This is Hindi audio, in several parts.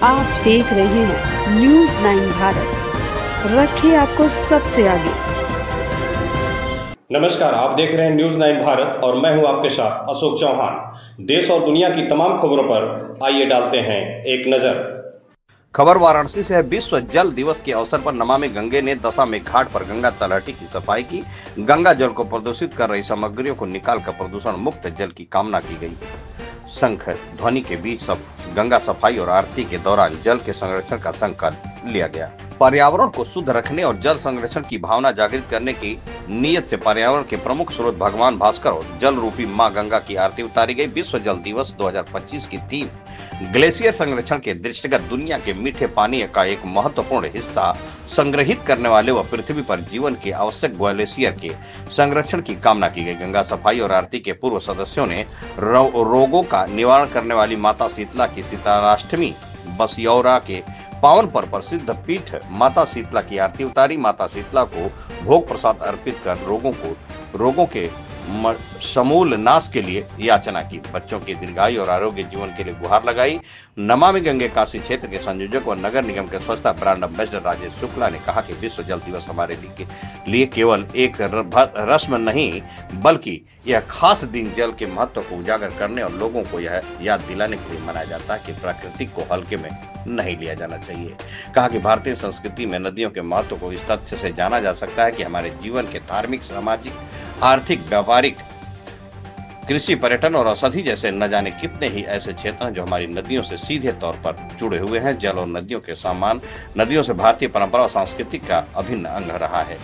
आप देख रहे हैं न्यूज़ 9 भारत, रखे आपको सबसे आगे। नमस्कार, आप देख रहे हैं न्यूज़ 9 भारत और मैं हूं आपके साथ अशोक चौहान। देश और दुनिया की तमाम खबरों पर आइए डालते हैं एक नजर। खबर वाराणसी से है। विश्व जल दिवस के अवसर पर नमामि गंगे ने दशा में घाट पर गंगा तलहटी की सफाई की। गंगा जल को प्रदूषित कर रही सामग्रियों को निकालकर प्रदूषण मुक्त जल की कामना की गई। शंख ध्वनि के बीच गंगा सफाई और आरती के दौरान जल के संरक्षण का संकल्प लिया गया। पर्यावरण को शुद्ध रखने और जल संरक्षण की भावना जागृत करने की नीयत से पर्यावरण के प्रमुख स्रोत भगवान भास्कर और जल रूपी मां गंगा की आरती उतारी गई। विश्व जल दिवस 2025 की थीम ग्लेशियर संरक्षण के दृष्टिगत दुनिया के मीठे पानी का एक महत्वपूर्ण हिस्सा संग्रहित करने वाले व पृथ्वी पर जीवन के आवश्यक ग्लेशियर के संरक्षण की कामना की गई। गंगा सफाई और आरती के पूर्व सदस्यों ने रोगों का निवारण करने वाली माता शीतला की शीतलाष्टमी बसियौरा के पावन पर प्रसिद्ध पीठ माता शीतला की आरती उतारी। माता शीतला को भोग प्रसाद अर्पित कर रोगों के समूल नाश के लिए याचना की। बच्चों के दीर्घायु और आरोग्य जीवन के लिए गुहार लगाई। नमामि गंगे काशी क्षेत्र के संयोजक और नगर निगम के स्वच्छता ब्रांड एम्बेसडर राजेश शुक्ला ने कहा कि विश्व जल दिवस हमारे लिए केवल एक रस्म नहीं बल्कि यह खास दिन जल के महत्व को उजागर करने और लोगों को यह याद दिलाने के लिए मनाया जाता है कि प्रकृति को हल्के में नहीं लिया जाना चाहिए। कहा कि भारतीय संस्कृति में नदियों के महत्व को इस तथ्य से जाना जा सकता है कि हमारे जीवन के धार्मिक, सामाजिक, आर्थिक, व्यापारिक, कृषि, पर्यटन और औषधि जैसे न जाने कितने ही ऐसे क्षेत्र हैं जो हमारी नदियों से सीधे तौर पर जुड़े हुए हैं। जल और नदियों से भारतीय परंपरा और संस्कृति का अभिन्न अंग रहा है।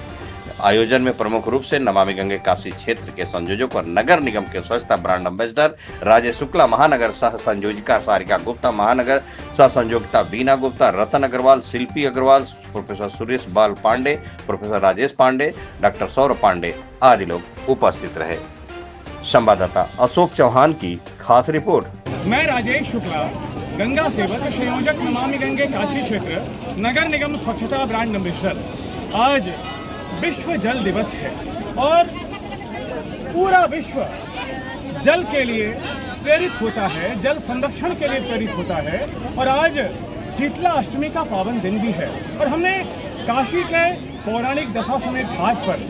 आयोजन में प्रमुख रूप से नमामि गंगे काशी क्षेत्र के संयोजक और नगर निगम के स्वच्छता ब्रांड एम्बेसडर राजेश शुक्ला, महानगर सह संयोजिका सारिका गुप्ता, महानगर सह संयोजिका बीना गुप्ता, रतन अग्रवाल, शिल्पी अग्रवाल, प्रोफेसर सुरेश बाल पांडे, प्रोफेसर राजेश पांडे, डॉक्टर सौरभ पांडे आदि लोग उपस्थित रहे। संवाददाता अशोक चौहान की खास रिपोर्ट। मैं राजेश शुक्ला, गंगा सेवक, संयोजक नमामि गंगे काशी क्षेत्र, नगर निगम स्वच्छता ब्रांड एम्बेसडर। आज विश्व जल दिवस है और पूरा विश्व जल के लिए प्रेरित होता है, जल संरक्षण के लिए प्रेरित होता है। और आज शीतला अष्टमी का पावन दिन भी है और हमने काशी के पौराणिक दशाश्वमेध घाट पर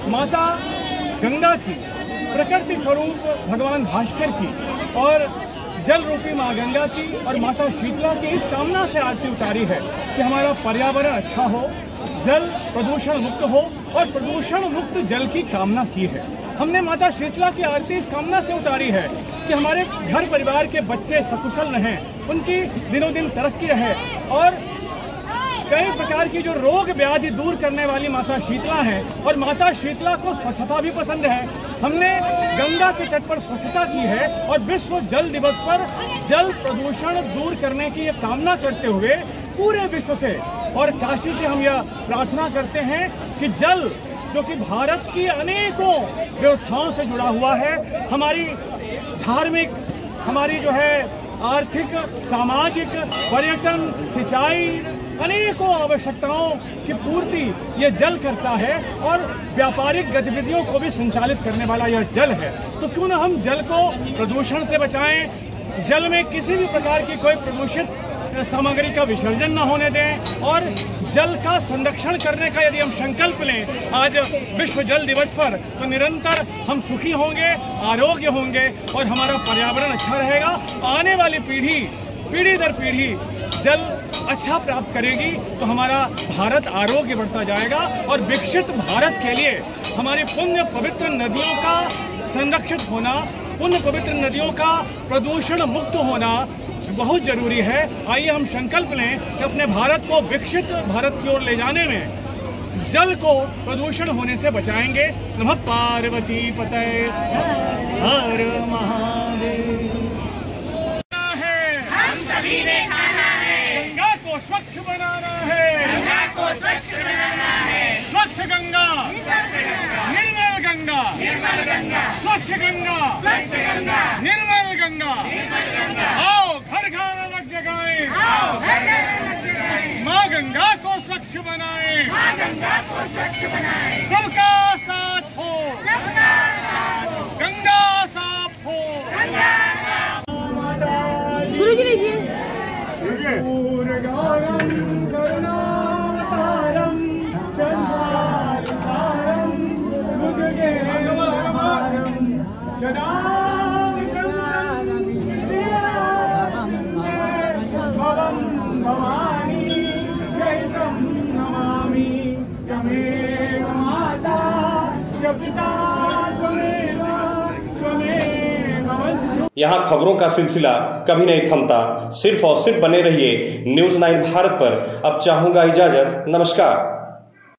माता गंगा की, प्रकृति स्वरूप भगवान भास्कर की और जल रूपी माँ गंगा की और माता शीतला की इस कामना से आरती उतारी है कि हमारा पर्यावरण अच्छा हो, जल प्रदूषण मुक्त हो और प्रदूषण मुक्त जल की कामना की है। हमने माता शीतला की आरती इस कामना से उतारी है कि हमारे घर परिवार के बच्चे सकुशल रहें, उनकी दिनों दिन तरक्की रहे और कई प्रकार की जो रोग व्याधि दूर करने वाली माता शीतला हैं। और माता शीतला को स्वच्छता भी पसंद है। हमने गंगा के तट पर स्वच्छता की है और विश्व जल दिवस पर जल प्रदूषण दूर करने की ये कामना करते हुए पूरे विश्व से और काशी से हम यह प्रार्थना करते हैं कि जल जो कि भारत की अनेकों व्यवस्थाओं से जुड़ा हुआ है, हमारी धार्मिक, हमारी जो है आर्थिक, सामाजिक, पर्यटन, सिंचाई, अनेकों आवश्यकताओं की पूर्ति ये जल करता है और व्यापारिक गतिविधियों को भी संचालित करने वाला यह जल है। तो क्यों न हम जल को प्रदूषण से बचाएं, जल में किसी भी प्रकार की कोई प्रदूषित सामग्री का विसर्जन न होने दें और जल का संरक्षण करने का यदि हम संकल्प लें आज विश्व जल दिवस पर, तो निरंतर हम सुखी होंगे, आरोग्य होंगे और हमारा पर्यावरण अच्छा रहेगा। आने वाली पीढ़ी दर पीढ़ी जल अच्छा प्राप्त करेगी तो हमारा भारत आरोग्य बढ़ता जाएगा और विकसित भारत के लिए हमारी पुण्य पवित्र नदियों का संरक्षित होना, पुण्य पवित्र नदियों का प्रदूषण मुक्त होना बहुत जरूरी है। आइए हम संकल्प लें कि अपने भारत को विकसित भारत की ओर ले जाने में जल को प्रदूषण होने से बचाएंगे। नमः पार्वती पतये हर महादेव। हम सभी ने खाना है, गंगा को स्वच्छ बनाना है, गंगा को स्वच्छ बनाना है। स्वच्छ गंगा, निर्मल गंगा, निर्मल गंगा, स्वच्छ गंगा, स्वच्छ गंगा, निर्मल गंगा। निर्मल गंगा। आओ घर घर अलग जगाएं, आओ घर घर अलग जगाएं, माँ गंगा को स्वच्छ बनाएं, माँ गंगा को स्वच्छ बनाएं। सबका साथ हो, सबका साथ हो, गंगा साफ हो। गंगा साफ हो। माता गुरुजी लीजिए। बोलिए। यहाँ खबरों का सिलसिला कभी नहीं थमता। सिर्फ और सिर्फ बने रहिए न्यूज़ 9 भारत पर। अब चाहूंगा इजाजत। नमस्कार।